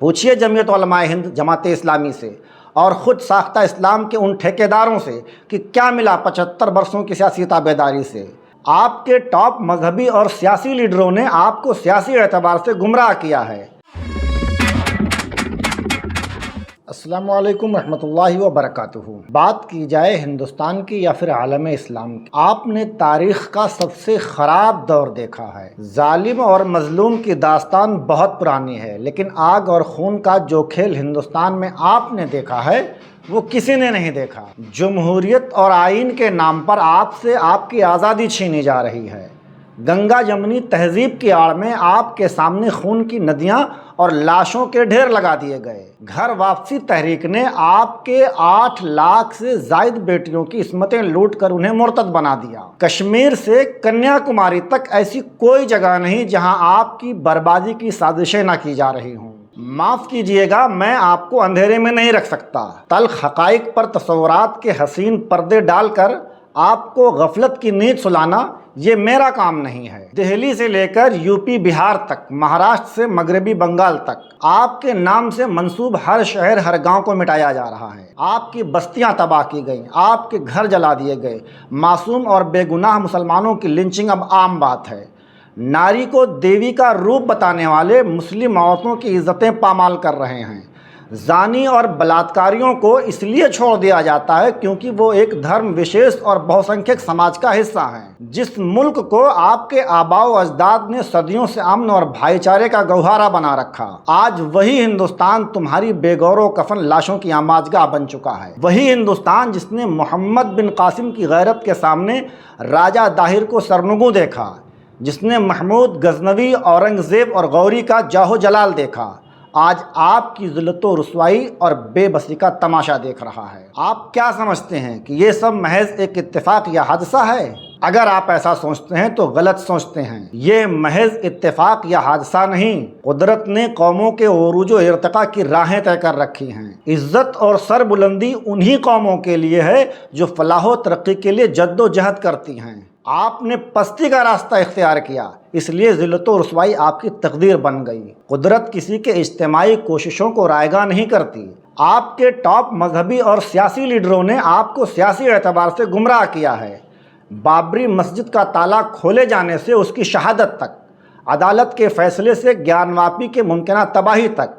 پوچھیے جمعیت علماء ہند جماعت اسلامی سے اور خود ساختہ اسلام کے ان ٹھیکیداروں سے کہ کیا ملا 75 برسوں کی سیاسی تابعداری سے۔ آپ کے ٹاپ مذہبی اور سیاسی لیڈروں نے آپ کو سیاسی اعتبار سے گمراہ کیا ہے۔ السلام علیکم ورحمۃ اللہ وبرکاتہ۔ بات کی جائے ہندوستان کی یا پھر عالم اسلام کی، آپ نے تاریخ کا سب سے خراب دور دیکھا ہے۔ ظالم اور مظلوم کی داستان بہت پرانی ہے، لیکن آگ اور خون کا جو کھیل ہندوستان میں آپ نے دیکھا ہے وہ کسی نے نہیں دیکھا۔ جمہوریت اور آئین کے نام پر آپ سے آپ کی آزادی چھینی جا رہی ہے۔ گنگا جمنی تہذیب کی آڑ میں آپ کے سامنے خون کی ندیاں اور لاشوں کے ڈھیر لگا دیے گئے۔ گھر واپسی تحریک نے آپ کے 8 لاکھ سے زائد بیٹیوں کی عصمتیں لوٹ کر انہیں مرتد بنا دیا۔ کشمیر سے کنیا کماری تک ایسی کوئی جگہ نہیں جہاں آپ کی بربادی کی سازشیں نہ کی جا رہی ہوں۔ معاف کیجئے گا، میں آپ کو اندھیرے میں نہیں رکھ سکتا۔ تلخ حقائق پر تصورات کے حسین پردے ڈال کر آپ کو غفلت کی نیند سلانا یہ میرا کام نہیں ہے۔ دہلی سے لے کر یوپی بہار تک، مہاراشٹر سے مغربی بنگال تک، آپ کے نام سے منسوب ہر شہر ہر گاؤں کو مٹایا جا رہا ہے۔ آپ کی بستیاں تباہ کی گئیں، آپ کے گھر جلا دیے گئے۔ معصوم اور بے گناہ مسلمانوں کی لنچنگ اب عام بات ہے۔ ناری کو دیوی کا روپ بتانے والے مسلم عورتوں کی عزتیں پامال کر رہے ہیں۔ زانی اور بلاتکاریوں کو اس لیے چھوڑ دیا جاتا ہے کیونکہ وہ ایک دھرم وشیش اور بہو سنکھیک سماج کا حصہ ہیں۔ جس ملک کو آپ کے آباء و اجداد نے صدیوں سے امن اور بھائی چارے کا گوہرا بنا رکھا، آج وہی ہندوستان تمہاری بے گور و کفن لاشوں کی آماجگاہ بن چکا ہے۔ وہی ہندوستان جس نے محمد بن قاسم کی غیرت کے سامنے راجہ داہر کو سرنگوں دیکھا، جس نے محمود غزنوی، اورنگزیب اور غوری کا جاہ و جلال دیکھا، آج آپ کی ذلت و رسوائی اور بے بسی کا تماشا دیکھ رہا ہے۔ آپ کیا سمجھتے ہیں کہ یہ سب محض ایک اتفاق یا حادثہ ہے؟ اگر آپ ایسا سوچتے ہیں تو غلط سوچتے ہیں۔ یہ محض اتفاق یا حادثہ نہیں، قدرت نے قوموں کے عروج و ارتقاء کی راہیں طے کر رکھی ہیں۔ عزت اور سربلندی انہی قوموں کے لیے ہے جو فلاح و ترقی کے لیے جد و جہد کرتی ہیں۔ آپ نے پستی کا راستہ اختیار کیا، اس لیے ذلت و رسوائی آپ کی تقدیر بن گئی۔ قدرت کسی کے اجتماعی کوششوں کو رائیگاں نہیں کرتی۔ آپ کے ٹاپ مذہبی اور سیاسی لیڈروں نے آپ کو سیاسی اعتبار سے گمراہ کیا ہے۔ بابری مسجد کا تالا کھولے جانے سے اس کی شہادت تک، عدالت کے فیصلے سے گیان واپی کے ممکنہ تباہی تک،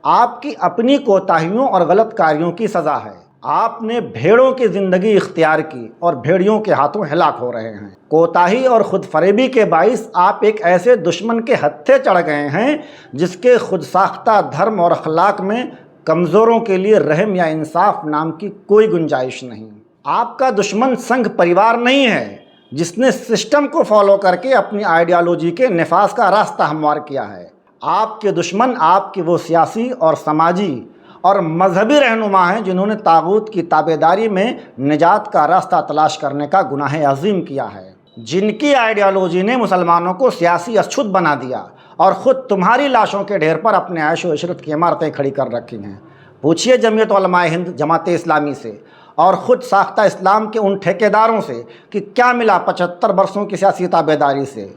آپ کی اپنی کوتاہیوں اور غلط کاریوں کی سزا ہے۔ آپ نے بھیڑوں کی زندگی اختیار کی اور بھیڑیوں کے ہاتھوں ہلاک ہو رہے ہیں۔ کوتاہی اور خود فریبی کے باعث آپ ایک ایسے دشمن کے ہتھے چڑھ گئے ہیں جس کے خود ساختہ دھرم اور اخلاق میں کمزوروں کے لیے رحم یا انصاف نام کی کوئی گنجائش نہیں۔ آپ کا دشمن سنگھ پریوار نہیں ہے جس نے سسٹم کو فالو کر کے اپنی آئیڈیالوجی کے نفاذ کا راستہ ہموار کیا ہے۔ آپ کے دشمن آپ کی وہ سیاسی اور سماجی اور مذہبی رہنما ہیں جنہوں نے طاغوت کی تابعداری میں نجات کا راستہ تلاش کرنے کا گناہ عظیم کیا ہے، جن کی آئیڈیالوجی نے مسلمانوں کو سیاسی اچھوت بنا دیا اور خود تمہاری لاشوں کے ڈھیر پر اپنے عیش و عشرت کی عمارتیں کھڑی کر رکھی ہیں۔ پوچھیے جمعیت علماء ہند جماعت اسلامی سے اور خود ساختہ اسلام کے ان ٹھیکیداروں سے کہ کیا ملا 75 برسوں کی سیاسی تابعداری سے۔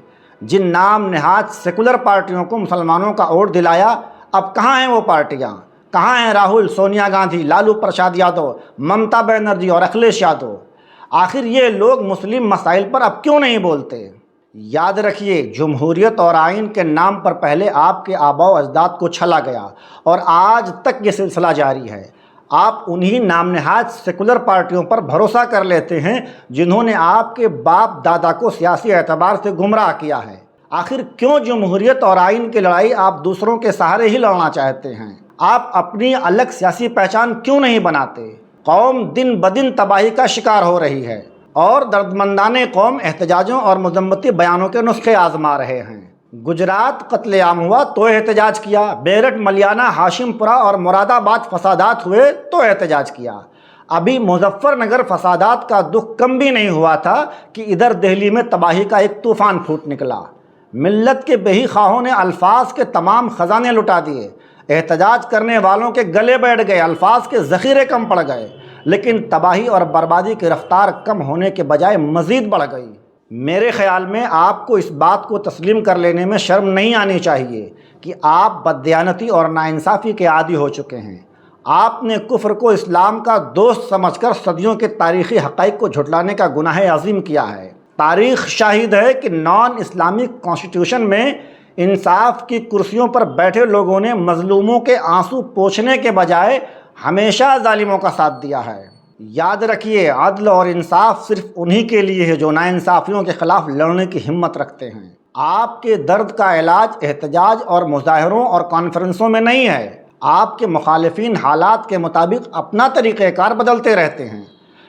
جن نام نہاد سیکولر پارٹیوں کو مسلمانوں کا ووٹ دلایا، اب کہاں ہیں وہ پارٹیاں؟ کہاں ہیں راہل، سونیا گاندھی، لالو پرساد یادو، ممتا بنرجی اور اکھلیش یادو؟ آخر یہ لوگ مسلم مسائل پر اب کیوں نہیں بولتے؟ یاد رکھیے، جمہوریت اور آئین کے نام پر پہلے آپ کے آباء و اجداد کو چھلا گیا اور آج تک یہ سلسلہ جاری ہے۔ آپ انہی نام نہاد سیکولر پارٹیوں پر بھروسہ کر لیتے ہیں جنہوں نے آپ کے باپ دادا کو سیاسی اعتبار سے گمراہ کیا ہے۔ آخر کیوں جمہوریت اور آئین کی لڑائی آپ دوسروں کے سہارے ہی لڑنا چاہتے ہیں؟ آپ اپنی الگ سیاسی پہچان کیوں نہیں بناتے؟ قوم دن بدن تباہی کا شکار ہو رہی ہے اور دردمندان قوم احتجاجوں اور مذمتی بیانوں کے نسخے آزما رہے ہیں۔ گجرات قتل عام ہوا تو احتجاج کیا، بیرٹ ملیانہ، ہاشم پورہ اور مراد آباد فسادات ہوئے تو احتجاج کیا۔ ابھی مظفر نگر فسادات کا دکھ کم بھی نہیں ہوا تھا کہ ادھر دہلی میں تباہی کا ایک طوفان پھوٹ نکلا۔ ملت کے بہی خواہوں نے الفاظ کے تمام خزانے لٹا دیے، احتجاج کرنے والوں کے گلے بیٹھ گئے، الفاظ کے ذخیرے کم پڑ گئے، لیکن تباہی اور بربادی کی رفتار کم ہونے کے بجائے مزید بڑھ گئی۔ میرے خیال میں آپ کو اس بات کو تسلیم کر لینے میں شرم نہیں آنی چاہیے کہ آپ بددیانتی اور ناانصافی کے عادی ہو چکے ہیں۔ آپ نے کفر کو اسلام کا دوست سمجھ کر صدیوں کے تاریخی حقائق کو جھٹلانے کا گناہ عظیم کیا ہے۔ تاریخ شاہد ہے کہ نان اسلامک کانسٹیٹیوشن میں انصاف کی کرسیوں پر بیٹھے لوگوں نے مظلوموں کے آنسو پوچھنے کے بجائے ہمیشہ ظالموں کا ساتھ دیا ہے۔ یاد رکھیے، عدل اور انصاف صرف انہی کے لیے ہے جو ناانصافیوں کے خلاف لڑنے کی ہمت رکھتے ہیں۔ آپ کے درد کا علاج احتجاج اور مظاہروں اور کانفرنسوں میں نہیں ہے۔ آپ کے مخالفین حالات کے مطابق اپنا طریقہ کار بدلتے رہتے ہیں،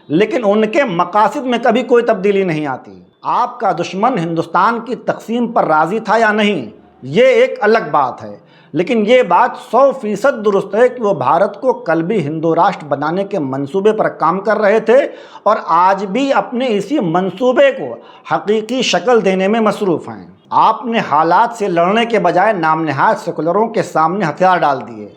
لیکن ان کے مقاصد میں کبھی کوئی تبدیلی نہیں آتی۔ آپ کا دشمن ہندوستان کی تقسیم پر راضی تھا یا نہیں، یہ ایک الگ بات ہے، لیکن یہ بات 100% درست ہے کہ وہ بھارت کو قلبی ہندو راشٹر بنانے کے منصوبے پر کام کر رہے تھے اور آج بھی اپنے اسی منصوبے کو حقیقی شکل دینے میں مصروف ہیں۔ آپ نے حالات سے لڑنے کے بجائے نام نہاد سیکولروں کے سامنے ہتھیار ڈال دیے۔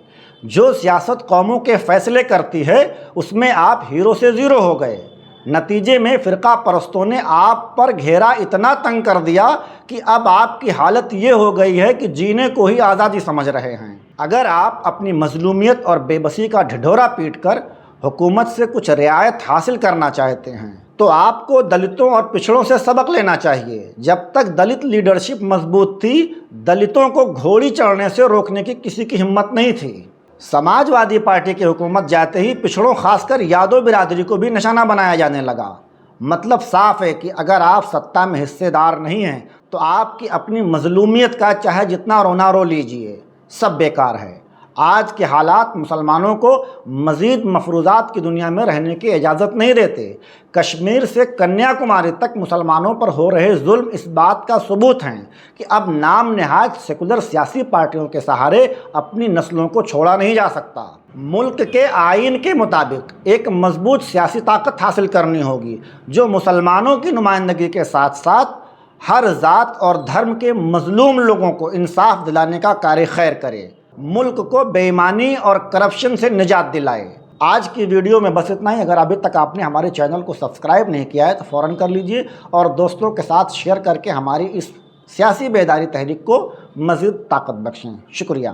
جو سیاست قوموں کے فیصلے کرتی ہے اس میں آپ ہیرو سے زیرو ہو گئے۔ نتیجے میں فرقہ پرستوں نے آپ پر گھیرا اتنا تنگ کر دیا کہ اب آپ کی حالت یہ ہو گئی ہے کہ جینے کو ہی آزادی سمجھ رہے ہیں۔ اگر آپ اپنی مظلومیت اور بے بسی کا ڈھڈورا پیٹ کر حکومت سے کچھ رعایت حاصل کرنا چاہتے ہیں تو آپ کو دلتوں اور پچھڑوں سے سبق لینا چاہیے۔ جب تک دلت لیڈرشپ مضبوط تھی، دلتوں کو گھوڑی چڑھنے سے روکنے کی کسی کی ہمت نہیں تھی۔ سماج وادی پارٹی کی حکومت جاتے ہی پچھڑوں خاص کر یادو برادری کو بھی نشانہ بنایا جانے لگا۔ مطلب صاف ہے کہ اگر آپ سطح میں حصے دار نہیں ہیں تو آپ کی اپنی مظلومیت کا چاہے جتنا رونا رو لیجئے، سب بیکار ہے۔ آج کے حالات مسلمانوں کو مزید مفروضات کی دنیا میں رہنے کی اجازت نہیں دیتے۔ کشمیر سے کنیا کماری تک مسلمانوں پر ہو رہے ظلم اس بات کا ثبوت ہیں کہ اب نام نہاد سیکولر سیاسی پارٹیوں کے سہارے اپنی نسلوں کو چھوڑا نہیں جا سکتا۔ ملک کے آئین کے مطابق ایک مضبوط سیاسی طاقت حاصل کرنی ہوگی جو مسلمانوں کی نمائندگی کے ساتھ ساتھ ہر ذات اور دھرم کے مظلوم لوگوں کو انصاف دلانے کا کار خیر کرے، ملک کو بے ایمانی اور کرپشن سے نجات دلائے۔ آج کی ویڈیو میں بس اتنا ہی۔ اگر ابھی تک آپ نے ہمارے چینل کو سبسکرائب نہیں کیا ہے تو فوراً کر لیجئے اور دوستوں کے ساتھ شیئر کر کے ہماری اس سیاسی بیداری تحریک کو مزید طاقت بخشیں۔ شکریہ۔